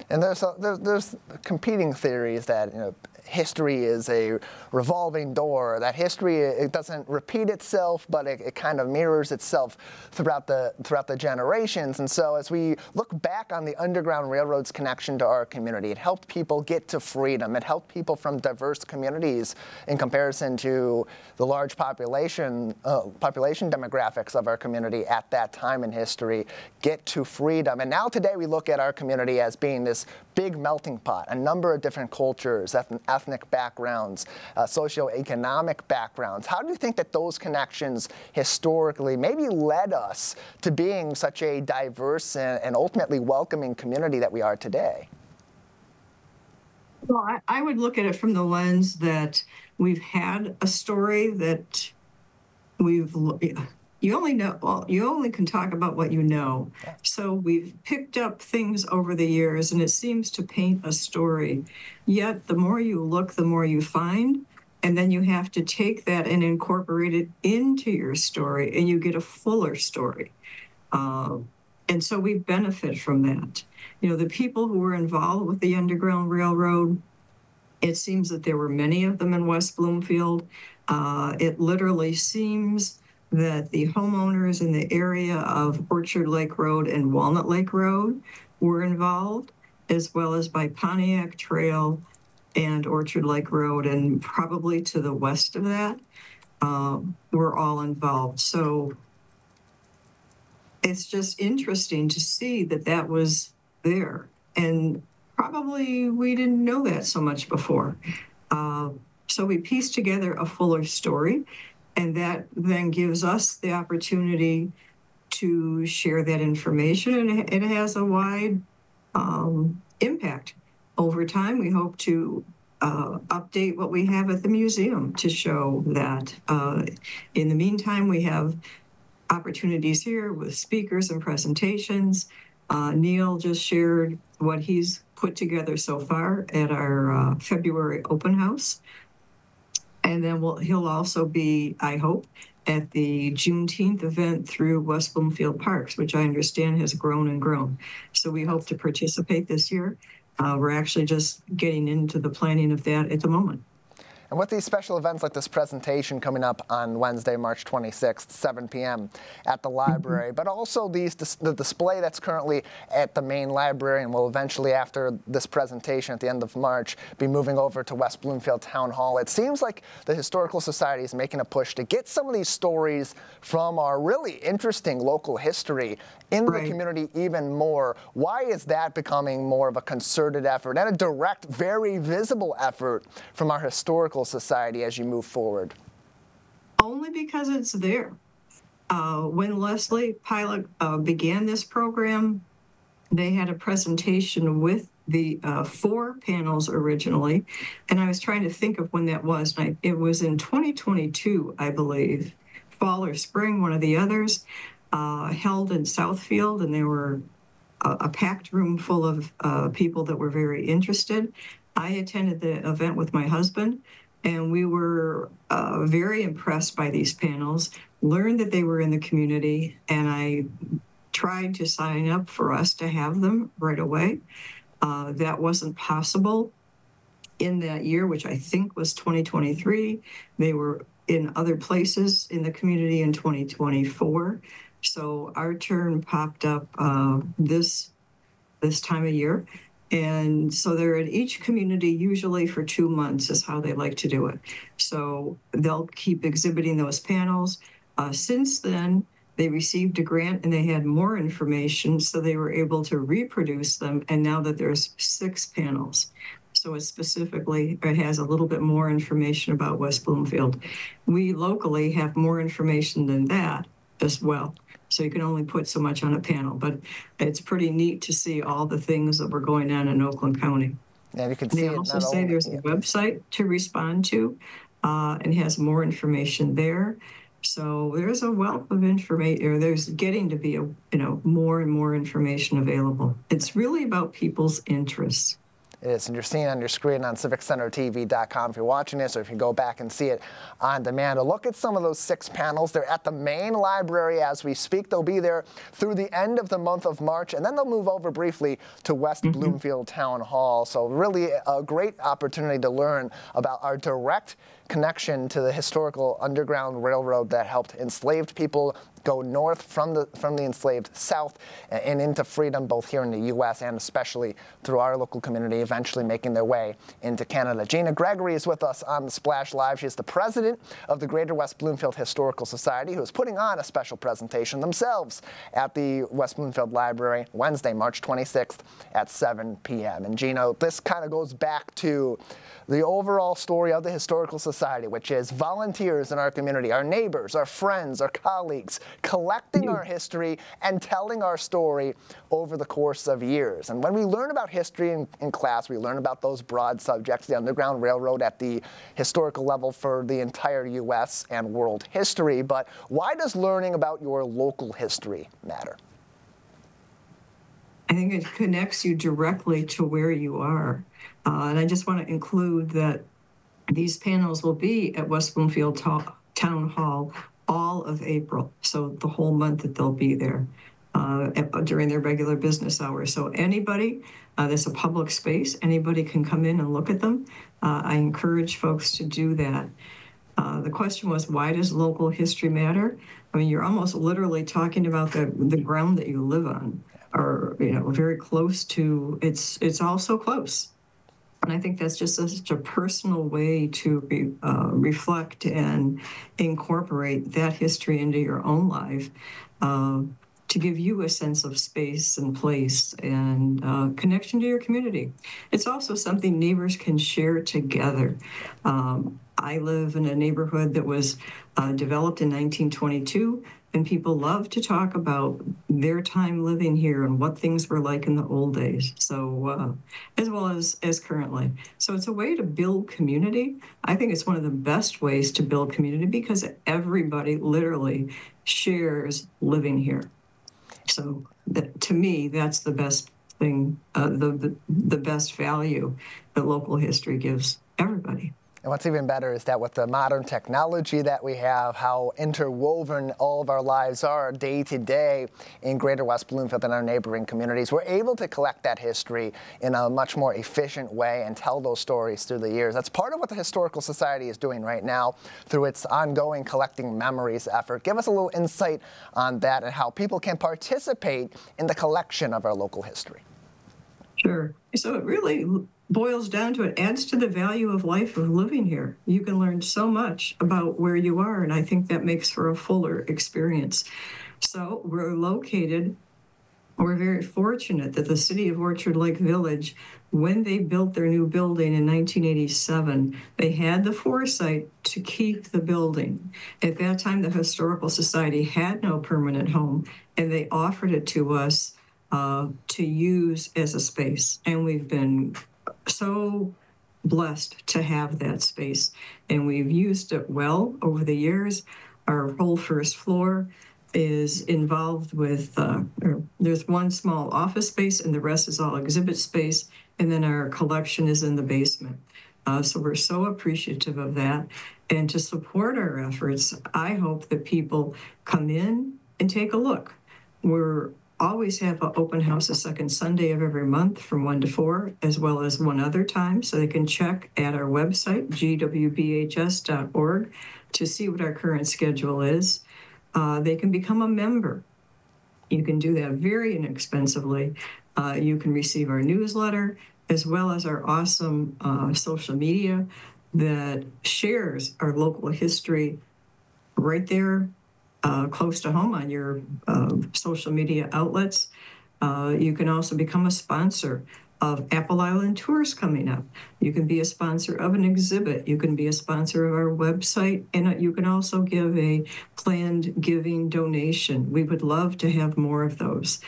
And there's competing theories that history is a revolving door, that history, it doesn't repeat itself, but it kind of mirrors itself throughout the generations. And so as we look back on the Underground Railroad's connection to our community, it helped people get to freedom. It helped people from diverse communities in comparison to the large population demographics of our community at that time in history get to freedom. And now today we look at our community as being this big melting pot, a number of different cultures, ethnic backgrounds, socioeconomic backgrounds. How do you think that those connections historically maybe led us to being such a diverse and ultimately welcoming community that we are today? Well, I would look at it from the lens that we've had a story that you only can talk about what you know. So we've picked up things over the years, and it seems to paint a story. Yet the more you look, the more you find, and then you have to take that and incorporate it into your story, and you get a fuller story. And so we benefit from that. You know, the people who were involved with the Underground Railroad, it seems that there were many of them in West Bloomfield. It literally seems that the homeowners in the area of Orchard Lake Road and Walnut Lake Road were involved, as well as by Pontiac Trail and Orchard Lake Road, and probably to the west of that, were all involved. So it's just interesting to see that that was there. And probably we didn't know that so much before. So we pieced together a fuller story, and that then gives us the opportunity to share that information, and it has a wide impact. Over time, we hope to update what we have at the museum to show that. In the meantime, we have opportunities here with speakers and presentations. Neil just shared what he's put together so far at our February open house. And then he'll also be, I hope, at the Juneteenth event through West Bloomfield Parks, which I understand has grown and grown. So we hope to participate this year. We're actually just getting into the planning of that at the moment. And with these special events like this presentation coming up on Wednesday, March 26th, 7 p.m. at the library, but also the display that's currently at the main library and will eventually, after this presentation at the end of March, be moving over to West Bloomfield Town Hall. It seems like the Historical Society is making a push to get some of these stories from our really interesting local history into the community even more. Why is that becoming more of a concerted effort and a direct, very visible effort from our Historical Society as you move forward? Only because it's there. When Leslie Pilot began this program, they had a presentation with the 4 panels originally, and I was trying to think of when that was. It was in 2022, I believe, fall or spring, one of the others, held in Southfield, and they were a packed room full of people that were very interested. I attended the event with my husband, and we were very impressed by these panels, learned that they were in the community, and I tried to sign up for us to have them right away. That wasn't possible in that year, which I think was 2023. They were in other places in the community in 2024. So our turn popped up this time of year. And so they're in each community usually for 2 months is how they like to do it. So they'll keep exhibiting those panels. Since then, they received a grant and they had more information, so they were able to reproduce them. And now that there's 6 panels. So it has a little bit more information about West Bloomfield. We locally have more information than that as well. So you can only put so much on a panel, but it's pretty neat to see all the things that were going on in Oakland County. Yeah, you can see they also say there's a website to respond to and has more information there. So there's a wealth of information, or there's getting to be more and more information available. It's really about people's interests. It is, and you're seeing on your screen on civiccentertv.com if you're watching this, or if you go back and see it on demand. A look at some of those 6 panels. They're at the main library as we speak. They'll be there through the end of the month of March, and then they'll move over briefly to West Bloomfield Town Hall. So really a great opportunity to learn about our direct connection to the historical Underground Railroad that helped enslaved people go north from the enslaved South and into freedom, both here in the U.S. and especially through our local community, eventually making their way into Canada. Gina Gregory is with us on the Splash Live. She's the president of the Greater West Bloomfield Historical Society, who is putting on a special presentation themselves at the West Bloomfield Library Wednesday, March 26th at 7 p.m. And Gina, this kind of goes back to the overall story of the Historical Society, which is volunteers in our community, our neighbors, our friends, our colleagues, collecting our history and telling our story over the course of years. And when we learn about history in class, we learn about those broad subjects, the Underground Railroad at the historical level for the entire U.S. and world history. But why does learning about your local history matter? I think it connects you directly to where you are. And I just want to include that these panels will be at West Bloomfield Town Hall all of April, so the whole month that they'll be there during their regular business hours. So anybody, there's a public space, anybody can come in and look at them. I encourage folks to do that. The question was, why does local history matter? I mean, you're almost literally talking about the ground that you live on, or very close to. It's all so close. And I think that's just such a personal way to reflect and incorporate that history into your own life, to give you a sense of space and place and connection to your community. It's also something neighbors can share together. I live in a neighborhood that was developed in 1922. And people love to talk about their time living here and what things were like in the old days, so as well as currently. So it's a way to build community. I think it's one of the best ways to build community because everybody literally shares living here. So to me, that's the best thing, the best value that local history gives everybody. And what's even better is that with the modern technology that we have, how interwoven all of our lives are day to day in Greater West Bloomfield and our neighboring communities, we're able to collect that history in a much more efficient way and tell those stories through the years. That's part of what the Historical Society is doing right now through its ongoing Collecting Memories effort. Give us a little insight on that and how people can participate in the collection of our local history. Sure. So it really boils down to, it adds to the value of life of living here. You can learn so much about where you are, and I think that makes for a fuller experience. So we're very fortunate that the city of Orchard Lake Village, when they built their new building in 1987, they had the foresight to keep the building. At that time, the Historical Society had no permanent home, and they offered it to us to use as a space. And we've been so blessed to have that space, and we've used it well over the years. Our whole first floor is involved with, there's one small office space and the rest is all exhibit space, and then our collection is in the basement. So we're so appreciative of that. And to support our efforts, I hope that people come in and take a look. We're always have an open house the second Sunday of every month from 1 to 4, as well as one other time. So they can check at our website, gwbhs.org, to see what our current schedule is. They can become a member. You can do that very inexpensively. You can receive our newsletter, as well as our awesome social media that shares our local history right there close to home on your social media outlets. You can also become a sponsor of Apple Island Tours coming up. You can be a sponsor of an exhibit. You can be a sponsor of our website, and you can also give a planned giving donation. We would love to have more of those.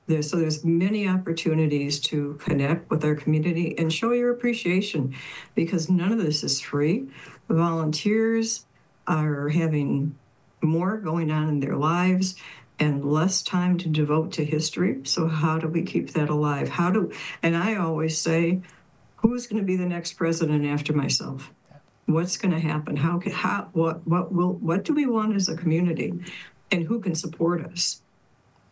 There's many opportunities to connect with our community and show your appreciation, because none of this is free. Volunteers are having more going on in their lives and less time to devote to history. So how do we keep that alive? And I always say, who's going to be the next president after myself? What's going to happen? What do we want as a community, and who can support us?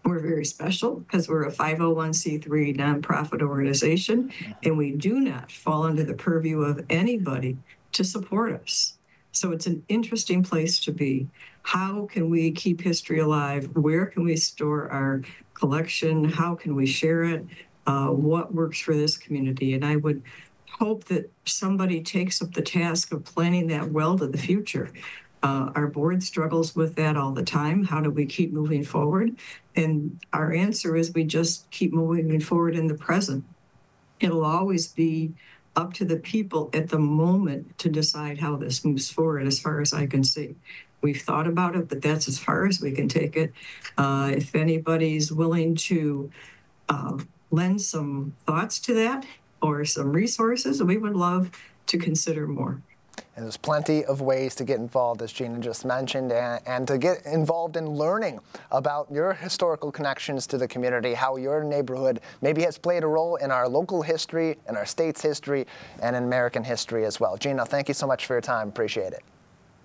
We're very special because we're a 501c3 nonprofit organization, and we do not fall under the purview of anybody to support us. So it's an interesting place to be. How can we keep history alive? Where can we store our collection? How can we share it? What works for this community? And I would hope that somebody takes up the task of planning that well to the future. Our board struggles with that all the time. How do we keep moving forward? And our answer is we just keep moving forward in the present. It'll always be up to the people at the moment to decide how this moves forward, as far as I can see. We've thought about it, but that's as far as we can take it. If anybody's willing to lend some thoughts to that or some resources, we would love to consider more. And there's plenty of ways to get involved, as Gina just mentioned, and to get involved in learning about your historical connections to the community, how your neighborhood maybe has played a role in our local history, in our state's history, and in American history as well. Gina, thank you so much for your time. Appreciate it.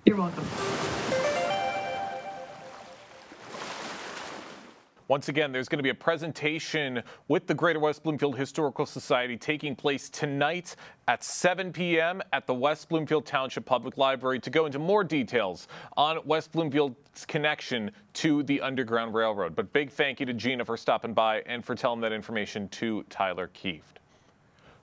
You're welcome. Once again, there's going to be a presentation with the Greater West Bloomfield Historical Society taking place tonight at 7 p.m. at the West Bloomfield Township Public Library to go into more details on West Bloomfield's connection to the Underground Railroad. But big thank you to Gina for stopping by and for telling that information to Tyler Kieft.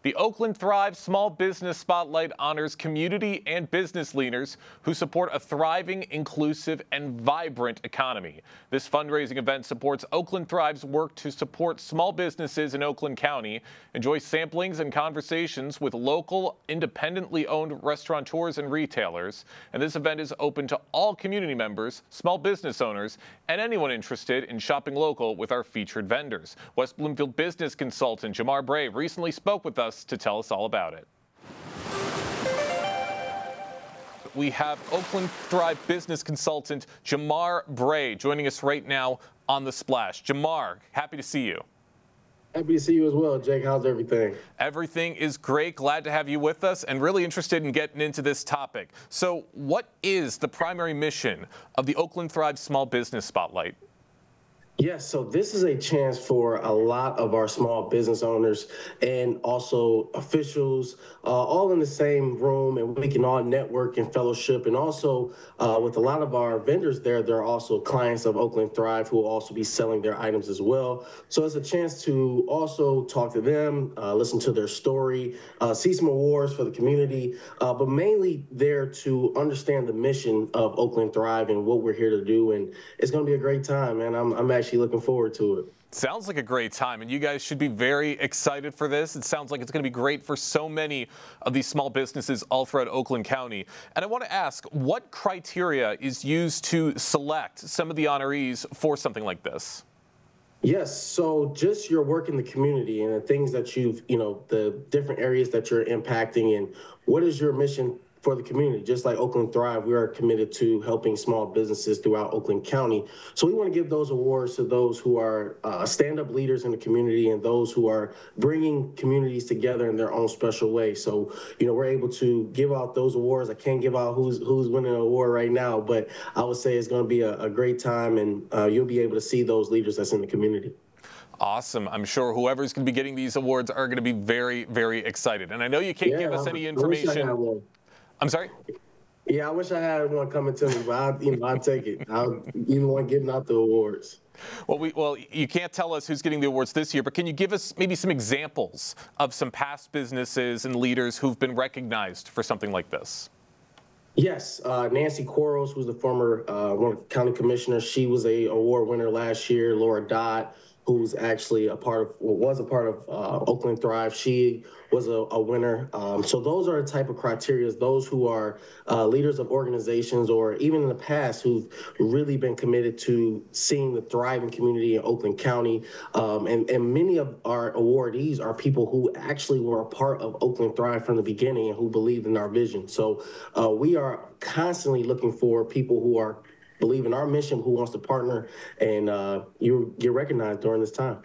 The Oakland Thrive Small Business Spotlight honors community and business leaders who support a thriving, inclusive, and vibrant economy. This fundraising event supports Oakland Thrive's work to support small businesses in Oakland County. Enjoy samplings and conversations with local, independently owned restaurateurs and retailers. And this event is open to all community members, small business owners, and anyone interested in shopping local with our featured vendors. West Bloomfield business consultant Jamar Bray recently spoke with us to tell us all about it. We have Oakland Thrive business consultant Jamar Bray joining us right now on The Splash. Jamar, happy to see you. Happy to see you as well, Jake. How's everything? Everything is great. Glad to have you with us and really interested in getting into this topic. So what is the primary mission of the Oakland Thrive Small Business Spotlight? Yes, so this is a chance for a lot of our small business owners and also officials all in the same room, and we can all network and fellowship. And also with a lot of our vendors there are also clients of Oakland Thrive who will also be selling their items as well. So it's a chance to also talk to them, listen to their story, see some awards for the community, but mainly there to understand the mission of Oakland Thrive and what we're here to do. And it's going to be a great time, man. I'm actually looking forward to it. Sounds like a great time, and you guys should be very excited for this. It sounds like it's going to be great for so many of these small businesses all throughout Oakland County. And I want to ask, what criteria is used to select some of the honorees for something like this? Yes, so just your work in the community and the things that you've, the different areas that you're impacting, and what is your mission for the community. Just like Oakland Thrive, we are committed to helping small businesses throughout Oakland County. So we want to give those awards to those who are stand-up leaders in the community and those who are bringing communities together in their own special way. So, we're able to give out those awards. I can't give out who's winning an award right now, but I would say it's going to be a great time, and you'll be able to see those leaders that's in the community. Awesome. I'm sure whoever's going to be getting these awards are going to be very, very excited. And I know you can't give us any information. I'm sorry? Yeah, I wish I had one coming to me, but I'll take it. I'll one giving out the awards. Well, you can't tell us who's getting the awards this year, but can you give us maybe some examples of some past businesses and leaders who've been recognized for something like this? Yes, Nancy Quarles, who's the former county commissioner, she was a award winner last year. Laura Dodd, who's actually was a part of Oakland Thrive. She was a winner. So those are the type of criteria, those who are leaders of organizations or even in the past who've really been committed to seeing the thriving community in Oakland County. And many of our awardees are people who actually were a part of Oakland Thrive from the beginning and who believed in our vision. So we are constantly looking for people who are believe in our mission, who wants to partner, and you get recognized during this time.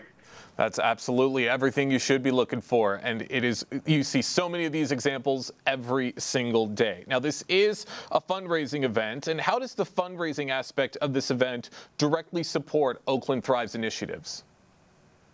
That's absolutely everything you should be looking for, and you see so many of these examples every single day. Now, this is a fundraising event, and how does the fundraising aspect of this event directly support Oakland Thrive's initiatives?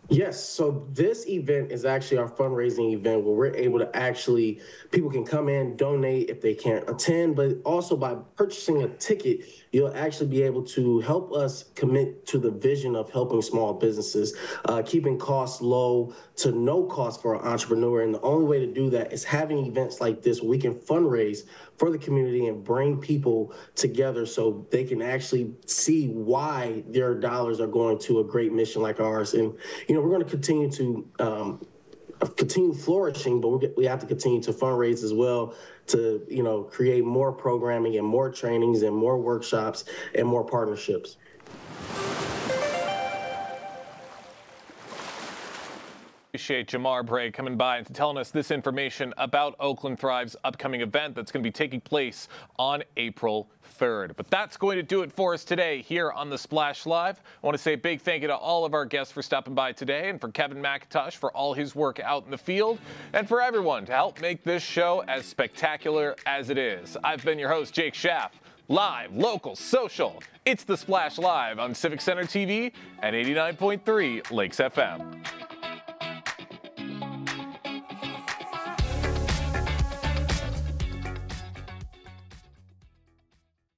Yes, so this event is actually our fundraising event where we're able to actually, people can come in, donate if they can't attend, but also by purchasing a ticket, you'll actually be able to help us commit to the vision of helping small businesses, keeping costs low to no cost for an entrepreneur. And the only way to do that is having events like this where we can fundraise for the community and bring people together so they can actually see why their dollars are going to a great mission like ours. And, you know, we're going to continue to continue flourishing, but we have to continue to fundraise as well to, you know, create more programming and more trainings and more workshops and more partnerships. Appreciate Jamar Bray coming by and telling us this information about Oakland Thrive's upcoming event that's going to be taking place on April 3rd. But that's going to do it for us today here on the Splash Live. I want to say a big thank you to all of our guests for stopping by today, and for Kevin McIntosh for all his work out in the field, and for everyone to help make this show as spectacular as it is. I've been your host, Jake Schaff. Live, local, social. It's the Splash Live on Civic Center TV and 89.3 Lakes FM.